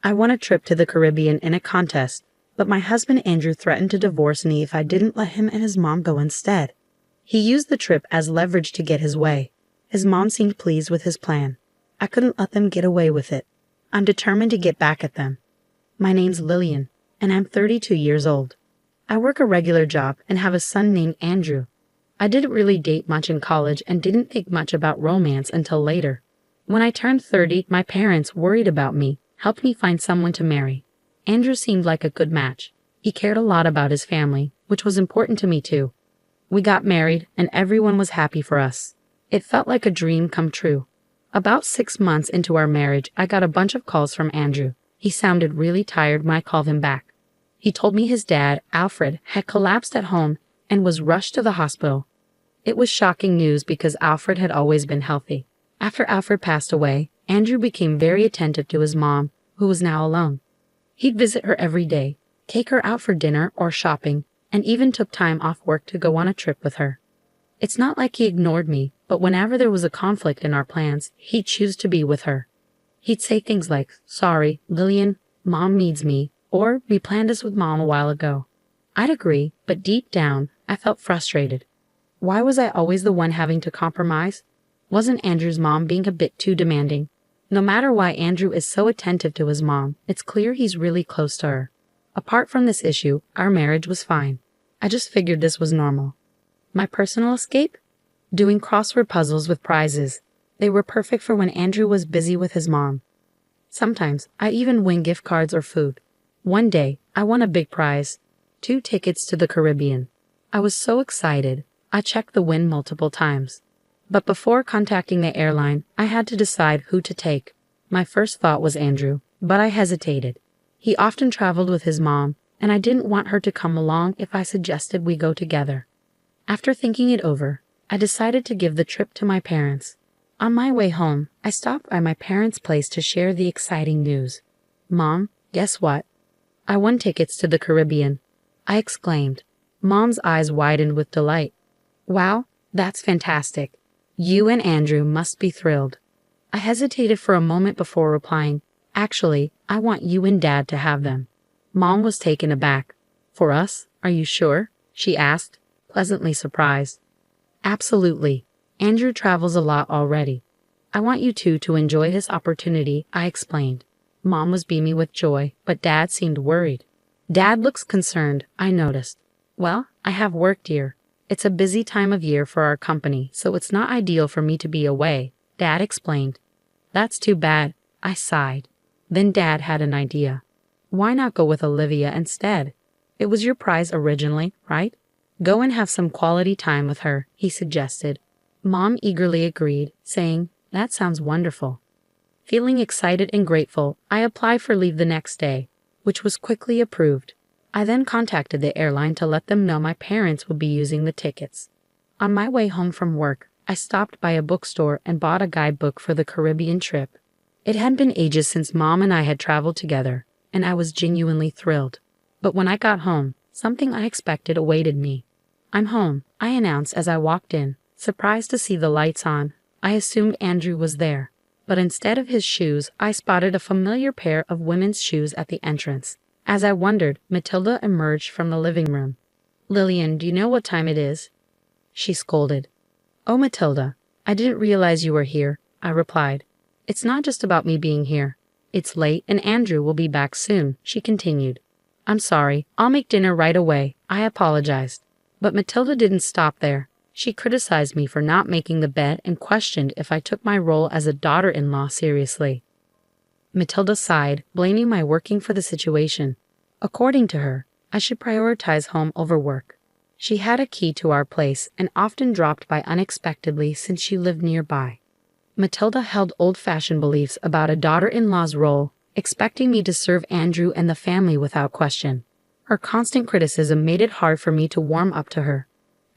I won a trip to the Caribbean in a contest, but my husband Andrew threatened to divorce me if I didn't let him and his mom go instead. He used the trip as leverage to get his way. His mom seemed pleased with his plan. I couldn't let them get away with it. I'm determined to get back at them. My name's Lillian, and I'm 32 years old. I work a regular job and have a son named Andrew. I didn't really date much in college and didn't think much about romance until later. When I turned 30, my parents, worried about me, helped me find someone to marry. Andrew seemed like a good match. He cared a lot about his family, which was important to me too. We got married, and everyone was happy for us. It felt like a dream come true. About 6 months into our marriage, I got a bunch of calls from Andrew. He sounded really tired when I called him back. He told me his dad, Alfred, had collapsed at home and was rushed to the hospital. It was shocking news because Alfred had always been healthy. After Alfred passed away, Andrew became very attentive to his mom, who was now alone. He'd visit her every day, take her out for dinner or shopping, and even took time off work to go on a trip with her. It's not like he ignored me, but whenever there was a conflict in our plans, he'd choose to be with her. He'd say things like, "Sorry, Lillian, Mom needs me," or "We planned this with Mom a while ago." I'd agree, but deep down, I felt frustrated. Why was I always the one having to compromise? Wasn't Andrew's mom being a bit too demanding? No matter why Andrew is so attentive to his mom, it's clear he's really close to her. Apart from this issue, our marriage was fine. I just figured this was normal. My personal escape? Doing crossword puzzles with prizes. They were perfect for when Andrew was busy with his mom. Sometimes, I even win gift cards or food. One day, I won a big prize. 2 tickets to the Caribbean. I was so excited, I checked the win multiple times. But before contacting the airline, I had to decide who to take. My first thought was Andrew, but I hesitated. He often traveled with his mom, and I didn't want her to come along if I suggested we go together. After thinking it over, I decided to give the trip to my parents. On my way home, I stopped by my parents' place to share the exciting news. "Mom, guess what? I won tickets to the Caribbean," I exclaimed. Mom's eyes widened with delight. "Wow, that's fantastic. You and Andrew must be thrilled." I hesitated for a moment before replying, "Actually, I want you and Dad to have them." Mom was taken aback. "For us? Are you sure?" she asked, pleasantly surprised. "Absolutely. Andrew travels a lot already. I want you two to enjoy this opportunity," I explained. Mom was beaming with joy, but Dad seemed worried. "Dad looks concerned," I noticed. "Well, I have work, dear. It's a busy time of year for our company, so it's not ideal for me to be away," Dad explained. "That's too bad," I sighed. Then Dad had an idea. "Why not go with Olivia instead? It was your prize originally, right? Go and have some quality time with her," he suggested. Mom eagerly agreed, saying, "That sounds wonderful." Feeling excited and grateful, I applied for leave the next day, which was quickly approved. I then contacted the airline to let them know my parents would be using the tickets. On my way home from work, I stopped by a bookstore and bought a guidebook for the Caribbean trip. It had been ages since Mom and I had traveled together, and I was genuinely thrilled. But when I got home, something unexpected awaited me. "I'm home," I announced as I walked in, surprised to see the lights on. I assumed Andrew was there, but instead of his shoes, I spotted a familiar pair of women's shoes at the entrance. As I wondered, Matilda emerged from the living room. "Lillian, do you know what time it is?" she scolded. "Oh, Matilda, I didn't realize you were here," I replied. "It's not just about me being here. It's late and Andrew will be back soon," she continued. "I'm sorry, I'll make dinner right away," I apologized. But Matilda didn't stop there. She criticized me for not making the bed and questioned if I took my role as a daughter-in-law seriously. Matilda sighed, blaming my working for the situation. According to her, I should prioritize home over work. She had a key to our place and often dropped by unexpectedly since she lived nearby. Matilda held old-fashioned beliefs about a daughter-in-law's role, expecting me to serve Andrew and the family without question. Her constant criticism made it hard for me to warm up to her.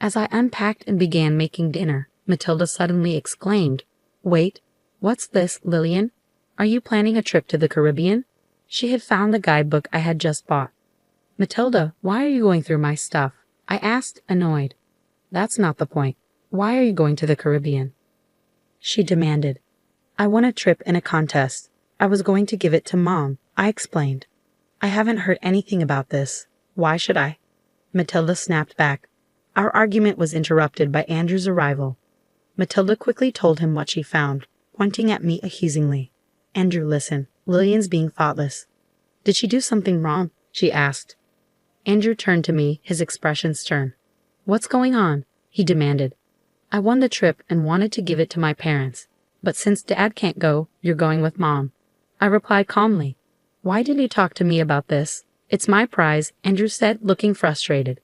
As I unpacked and began making dinner, Matilda suddenly exclaimed, "Wait, what's this, Lillian? Are you planning a trip to the Caribbean?" She had found the guidebook I had just bought. "Matilda, why are you going through my stuff?" I asked, annoyed. "That's not the point. Why are you going to the Caribbean?" she demanded. "I won a trip in a contest. I was going to give it to Mom," I explained. I haven't heard anything about this. Why should I? Matilda snapped back. Our argument was interrupted by Andrew's arrival. Matilda quickly told him what she found, pointing at me accusingly. Andrew, listen. Lillian's being thoughtless. Did she do something wrong? She asked. Andrew turned to me, his expression stern. What's going on? He demanded. I won the trip and wanted to give it to my parents. But since Dad can't go, you're going with Mom. I replied calmly. Why didn't you talk to me about this? It's my prize, Andrew said, looking frustrated.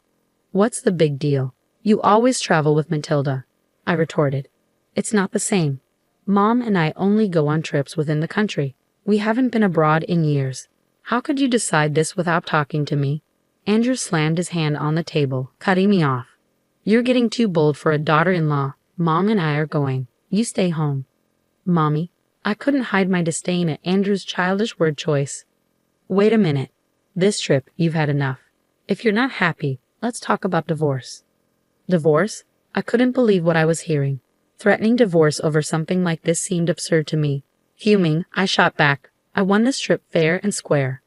What's the big deal? You always travel with Matilda, I retorted. It's not the same. Mom and I only go on trips within the country. We haven't been abroad in years. How could you decide this without talking to me? Andrew slammed his hand on the table, cutting me off. You're getting too bold for a daughter-in-law. Mom and I are going. You stay home. Mommy, I couldn't hide my disdain at Andrew's childish word choice. Wait a minute. This trip, you've had enough. If you're not happy, let's talk about divorce. Divorce? I couldn't believe what I was hearing. Threatening divorce over something like this seemed absurd to me. Fuming, I shot back. I won this trip fair and square.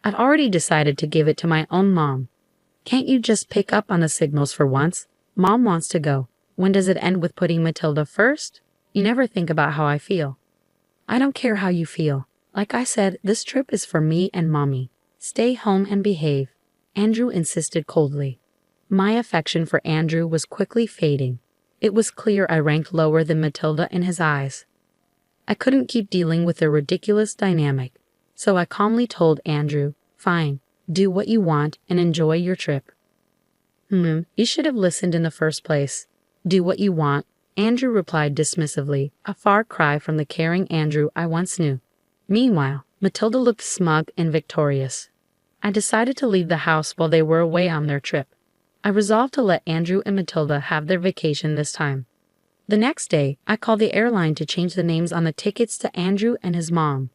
I've already decided to give it to my own mom. Can't you just pick up on the signals for once? Mom wants to go. When does it end with putting Matilda first? You never think about how I feel. I don't care how you feel. Like I said, this trip is for me and Mommy. Stay home and behave. Andrew insisted coldly. My affection for Andrew was quickly fading. It was clear I ranked lower than Matilda in his eyes. I couldn't keep dealing with their ridiculous dynamic, so I calmly told Andrew, fine, do what you want and enjoy your trip. You should have listened in the first place. Do what you want, Andrew replied dismissively, a far cry from the caring Andrew I once knew. Meanwhile, Matilda looked smug and victorious. I decided to leave the house while they were away on their trip. I resolved to let Andrew and Matilda have their vacation this time. The next day, I called the airline to change the names on the tickets to Andrew and his mom.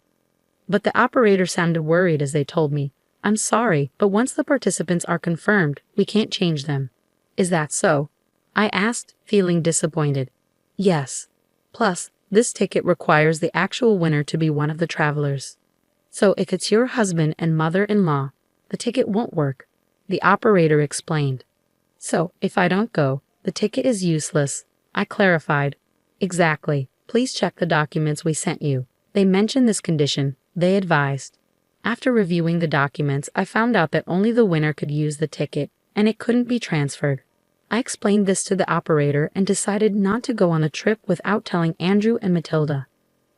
But the operator sounded worried as they told me, I'm sorry, but once the participants are confirmed, we can't change them. Is that so? I asked, feeling disappointed. Yes. Plus, this ticket requires the actual winner to be one of the travelers. So if it's your husband and mother-in-law, the ticket won't work, the operator explained. So, if I don't go, the ticket is useless, I clarified. Exactly. Please check the documents we sent you. They mentioned this condition, they advised. After reviewing the documents, I found out that only the winner could use the ticket, and it couldn't be transferred. I explained this to the operator and decided not to go on the trip without telling Andrew and Matilda.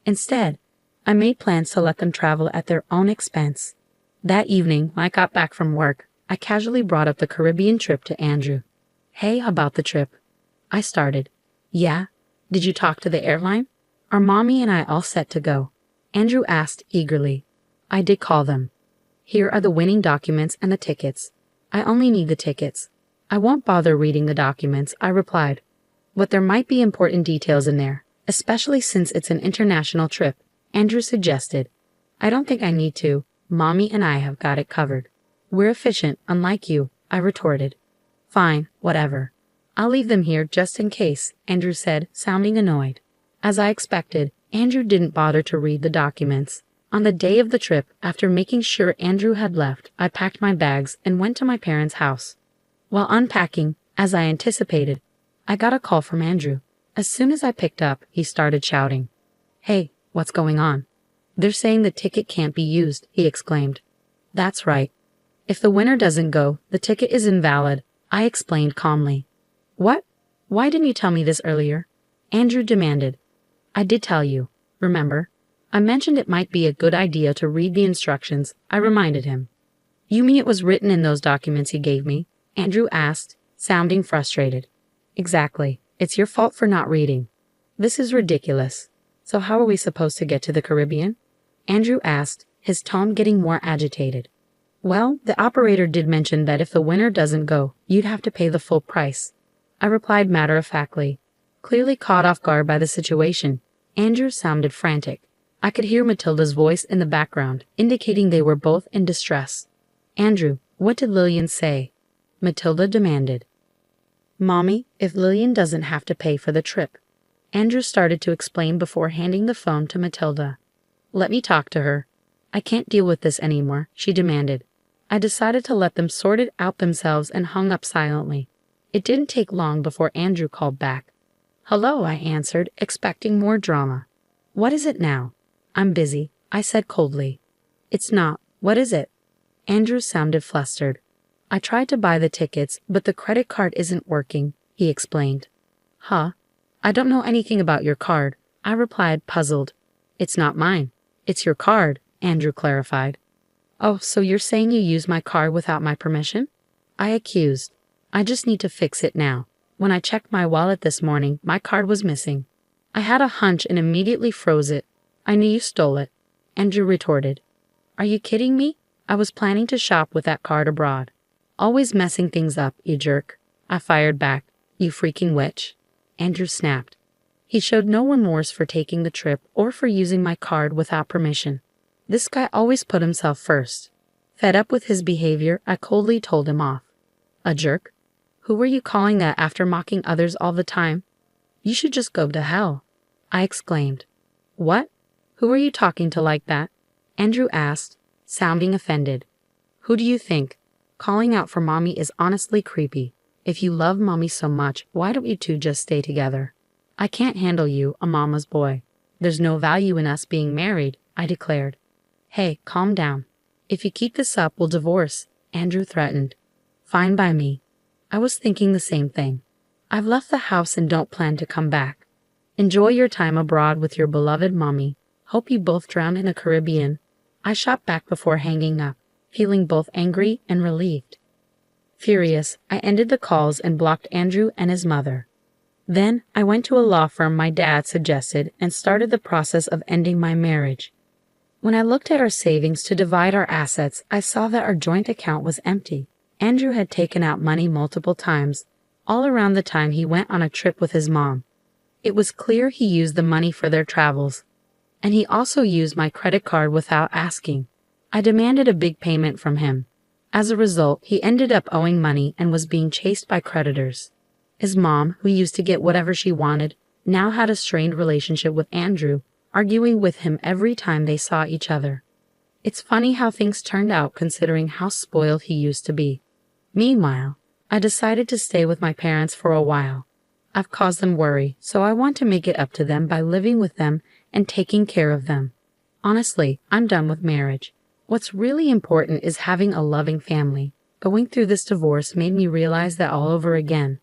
Instead, I made plans to let them travel at their own expense. That evening, when I got back from work, I casually brought up the Caribbean trip to Andrew. Hey, about the trip? I started. Yeah? Did you talk to the airline? Are Mommy and I all set to go? Andrew asked eagerly. I did call them. Here are the winning documents and the tickets. I only need the tickets. I won't bother reading the documents, I replied. But there might be important details in there, especially since it's an international trip, Andrew suggested. I don't think I need to. Mommy and I have got it covered. We're efficient, unlike you, I retorted. Fine, whatever. I'll leave them here just in case, Andrew said, sounding annoyed. As I expected, Andrew didn't bother to read the documents. On the day of the trip, after making sure Andrew had left, I packed my bags and went to my parents' house. While unpacking, as I anticipated, I got a call from Andrew. As soon as I picked up, he started shouting. Hey, what's going on? They're saying the ticket can't be used, he exclaimed. That's right. If the winner doesn't go, the ticket is invalid, I explained calmly. What? Why didn't you tell me this earlier? Andrew demanded. I did tell you, remember? I mentioned it might be a good idea to read the instructions, I reminded him. You mean it was written in those documents he gave me? Andrew asked, sounding frustrated. Exactly. It's your fault for not reading. This is ridiculous. So how are we supposed to get to the Caribbean? Andrew asked, his tone getting more agitated. Well, the operator did mention that if the winner doesn't go, you'd have to pay the full price. I replied matter-of-factly. Clearly caught off guard by the situation, Andrew sounded frantic. I could hear Matilda's voice in the background, indicating they were both in distress. Andrew, what did Lillian say? Matilda demanded. Mommy, if Lillian doesn't have to pay for the trip. Andrew started to explain before handing the phone to Matilda. Let me talk to her. I can't deal with this anymore, she demanded. I decided to let them sort it out themselves and hung up silently. It didn't take long before Andrew called back. Hello, I answered, expecting more drama. What is it now? I'm busy, I said coldly. It's not. What is it? Andrew sounded flustered. I tried to buy the tickets, but the credit card isn't working, he explained. Huh? I don't know anything about your card, I replied, puzzled. It's not mine. It's your card, Andrew clarified. Oh, so you're saying you used my card without my permission? I accused. I just need to fix it now. When I checked my wallet this morning, my card was missing. I had a hunch and immediately froze it. I knew you stole it, Andrew retorted. Are you kidding me? I was planning to shop with that card abroad. Always messing things up, you jerk. I fired back. You freaking witch. Andrew snapped. He showed no remorse for taking the trip or for using my card without permission. This guy always put himself first. Fed up with his behavior, I coldly told him off. A jerk? Who were you calling that after mocking others all the time? You should just go to hell, I exclaimed. What? Who are you talking to like that? Andrew asked, sounding offended. Who do you think? Calling out for mommy is honestly creepy. If you love mommy so much, why don't you two just stay together? I can't handle you, a mama's boy. There's no value in us being married, I declared. Hey, calm down. If you keep this up, we'll divorce, Andrew threatened. Fine by me. I was thinking the same thing. I've left the house and don't plan to come back. Enjoy your time abroad with your beloved mommy. Hope you both drown in the Caribbean. I shot back before hanging up, feeling both angry and relieved. Furious, I ended the calls and blocked Andrew and his mother. Then, I went to a law firm my dad suggested and started the process of ending my marriage. When I looked at our savings to divide our assets, I saw that our joint account was empty. Andrew had taken out money multiple times, all around the time he went on a trip with his mom. It was clear he used the money for their travels. And he also used my credit card without asking. I demanded a big payment from him. As a result, he ended up owing money and was being chased by creditors. His mom, who used to get whatever she wanted, now had a strained relationship with Andrew, arguing with him every time they saw each other. It's funny how things turned out considering how spoiled he used to be. Meanwhile, I decided to stay with my parents for a while. I've caused them worry, so I want to make it up to them by living with them and taking care of them. Honestly, I'm done with marriage. What's really important is having a loving family. Going through this divorce made me realize that all over again.